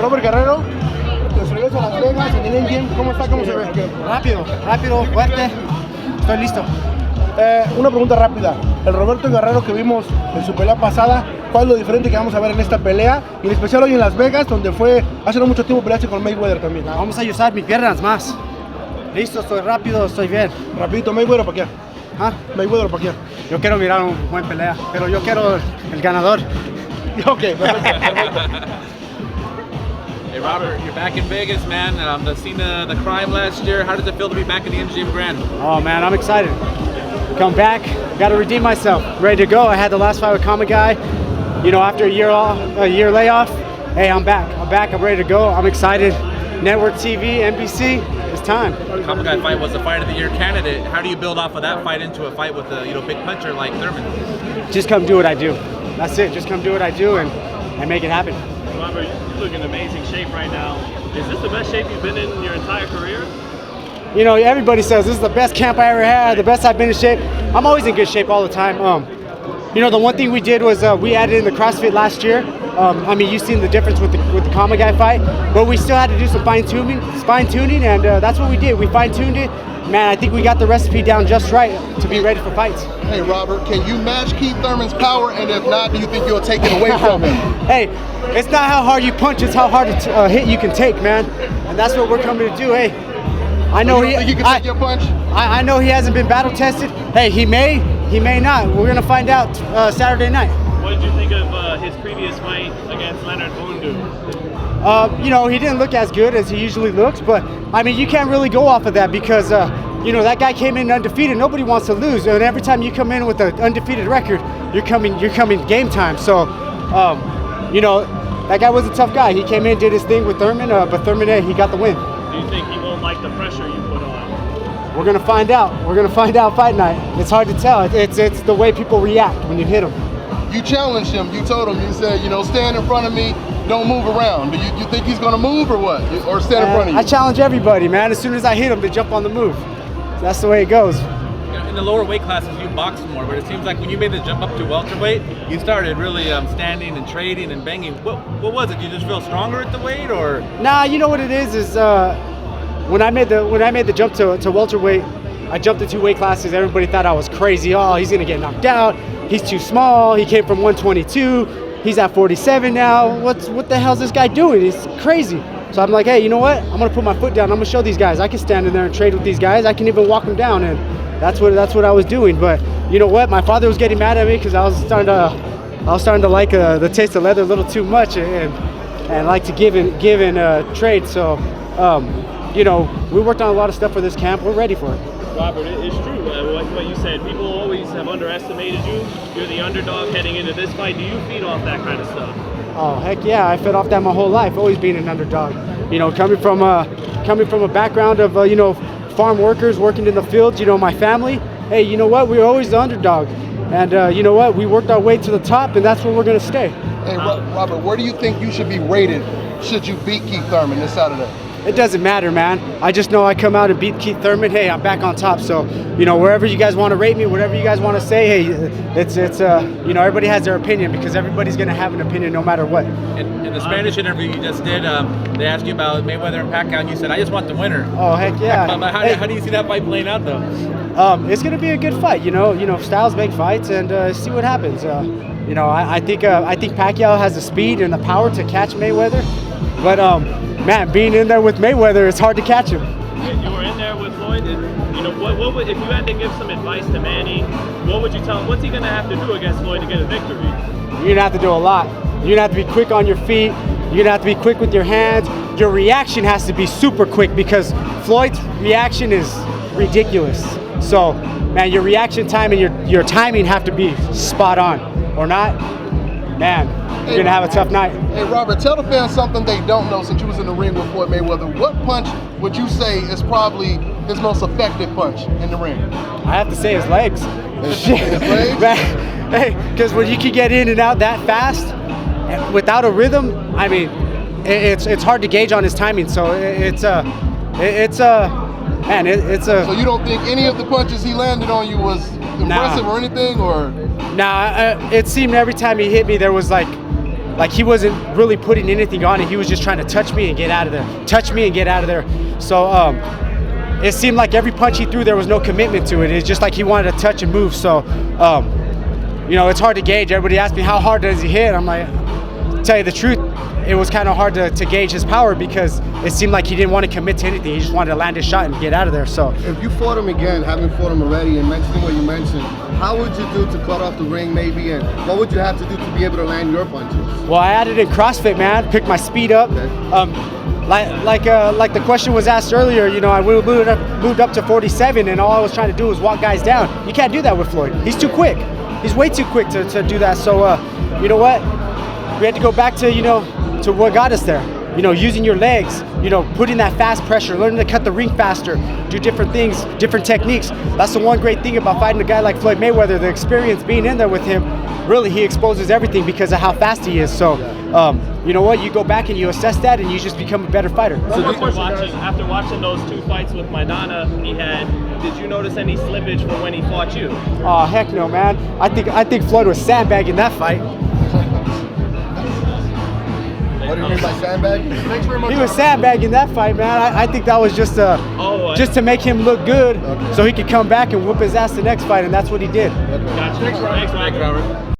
Robert Guerrero, los regreso a Las Vegas en el Engine. ¿Cómo está? ¿Cómo se ve? Rápido, fuerte. Estoy listo. Una pregunta rápida. El Roberto Guerrero que vimos en su pelea pasada, ¿cuál es lo diferente que vamos a ver en esta pelea? Y en especial hoy en Las Vegas, donde fue hace no mucho tiempo peleaste con Mayweather también. Vamos a usar mis piernas más. Listo, estoy rápido, estoy bien. Rapidito, ¿Mayweather o Pacquiao? ¿Mayweather o Pacquiao? Yo quiero mirar un buen pelea, pero yo quiero el ganador. Ok, perfecto. Hey Robert, you're back in Vegas, man. The scene of the crime last year. How does it feel to be back in the MGM Grand? Oh man, I'm excited. Come back, got to redeem myself. Ready to go. I had the last fight with Guy. You know, after a year layoff. Hey, I'm back. I'm ready to go. I'm excited. Network TV, NBC. It's time. Guy fight was the Fight of the Year candidate. How do you build off of that fight into a fight with a big puncher like Thurman? Just come do what I do. That's it. Just come do what I do and make it happen. Robert, you look in amazing shape right now. Is this the best shape you've been in your entire career? You know, everybody says this is the best camp I ever had, the best I've been in shape. I'm always in good shape all the time. You know, the one thing we did was we added in the CrossFit last year. I mean, you've seen the difference with the Guy fight, but we still had to do some fine tuning, and that's what we did. We fine-tuned it. Man, I think we got the recipe down just right to be ready for fights. Hey, Robert, can you match Keith Thurman's power? And if not, do you think you'll take it away from him? Hey, it's not how hard you punch, it's how hard a hit you can take, man. And that's what we're coming to do. Hey, I know you can take your punch? I know he hasn't been battle tested. Hey, he may not. We're going to find out Saturday night. What did you think of his previous fight against Leonard Bundu? You know, he didn't look as good as he usually looks, but I mean, you can't really go off of that because, you know, that guy came in undefeated. Nobody wants to lose, and every time you come in with an undefeated record, you're coming game time. So, you know, that guy was a tough guy. He came in, did his thing with Thurman, but Thurman, he got the win. Do you think he won't like the pressure you put on? We're gonna find out. We're gonna find out fight night. It's hard to tell. It's the way people react when you hit them. You challenged him. You told him. You said, you know, stand in front of me. Don't move around. Do you think he's gonna move or what? Or stand in front of you? I challenge everybody, man. As soon as I hit him, they jump on the move. That's the way it goes. In the lower weight classes, you boxed more, but it seems like when you made the jump up to welterweight, you started really standing and trading and banging. What was it? You just feel stronger at the weight, or? Nah, you know what it is when I made the jump to welterweight, I jumped to 2 weight classes. Everybody thought I was crazy. Oh, he's gonna get knocked out. He's too small. He came from 122. He's at 47 now. What the hell's this guy doing? He's crazy. So I'm like, hey, you know what? I'm gonna put my foot down. I'm gonna show these guys I can stand in there and trade with these guys. I can even walk them down, and that's what I was doing. But you know what? My father was getting mad at me because I was starting to like the taste of leather a little too much, and like to give and trade. So you know, we worked on a lot of stuff for this camp. We're ready for it. Robert, it's true what you said. People always have underestimated you. You're the underdog heading into this fight. Do you feed off that kind of stuff? Oh heck yeah, I fed off that my whole life. Always being an underdog. You know, coming from a background of you know, farm workers working in the fields. You know, my family. Hey, you know what? We were always the underdog, and you know what? We worked our way to the top, and that's where we're gonna stay. Hey, Robert, where do you think you should be rated should you beat Keith Thurman this Saturday? It doesn't matter, man. I just know I come out and beat Keith Thurman. Hey, I'm back on top. So, you know, wherever you guys want to rate me, whatever you guys want to say, hey, it's you know, everybody has their opinion because everybody's gonna have an opinion no matter what. In the Spanish interview you just did, they asked you about Mayweather and Pacquiao, and you said, "I just want the winner." Oh heck yeah! How do you see that fight playing out, though? It's gonna be a good fight. You know, styles make fights, and see what happens. You know, I think Pacquiao has the speed and the power to catch Mayweather, but man, being in there with Mayweather, it's hard to catch him. You were in there with Floyd. You know, what would, if you had to give some advice to Manny, what would you tell him? What's he gonna have to do against Floyd to get a victory? You're gonna have to do a lot. You're gonna have to be quick on your feet. You're gonna have to be quick with your hands. Your reaction has to be super quick because Floyd's reaction is ridiculous. So, man, your reaction time and your timing have to be spot on, or not, man, you're gonna have a tough night. Hey, Robert, tell the fans something they don't know since you was in the ring with Floyd Mayweather. What punch would you say is probably his most effective punch in the ring? I have to say his legs. His legs? Man, hey, because when you can get in and out that fast without a rhythm, I mean, it's hard to gauge on his timing. So it's a. So you don't think any of the punches he landed on you was impressive or anything, or? Nah, it seemed every time he hit me there was like Like he wasn't really putting anything on it. He was just trying to touch me and get out of there. Touch me and get out of there. So it seemed like every punch he threw, there was no commitment to it. It's just like he wanted to touch and move. So, you know, it's hard to gauge. Everybody asked me, how hard does he hit? I'm like, tell you the truth, it was kind of hard to gauge his power because it seemed like he didn't want to commit to anything. He just wanted to land his shot and get out of there. So If you fought him again, having fought him already and mentioning what you mentioned, how would you do to cut off the ring maybe, and what would you have to do to be able to land your punches? well, I added in CrossFit, man. Picked my speed up. Okay. Like the question was asked earlier, you know, I moved up to 47, and all I was trying to do was walk guys down. You can't do that with Floyd. He's too quick. He's way too quick to do that. So, you know what? We had to go back to, you know, to what got us there. You know, using your legs, you know, putting that fast pressure, learning to cut the ring faster, do different things, different techniques. That's the one great thing about fighting a guy like Floyd Mayweather. The experience being in there with him, really, he exposes everything because of how fast he is. So, you know what? You go back and you assess that, and you just become a better fighter. After watching those 2 fights with Maidana, did you notice any slippage from when he fought you? Oh heck no, man! I think Floyd was sandbagging that fight. What do you mean by sandbag? Thanks very much. He was sandbagging that fight, man. I think that was just to make him look good, so he could come back and whoop his ass the next fight, and that's what he did. Gotcha. Thanks, Robert.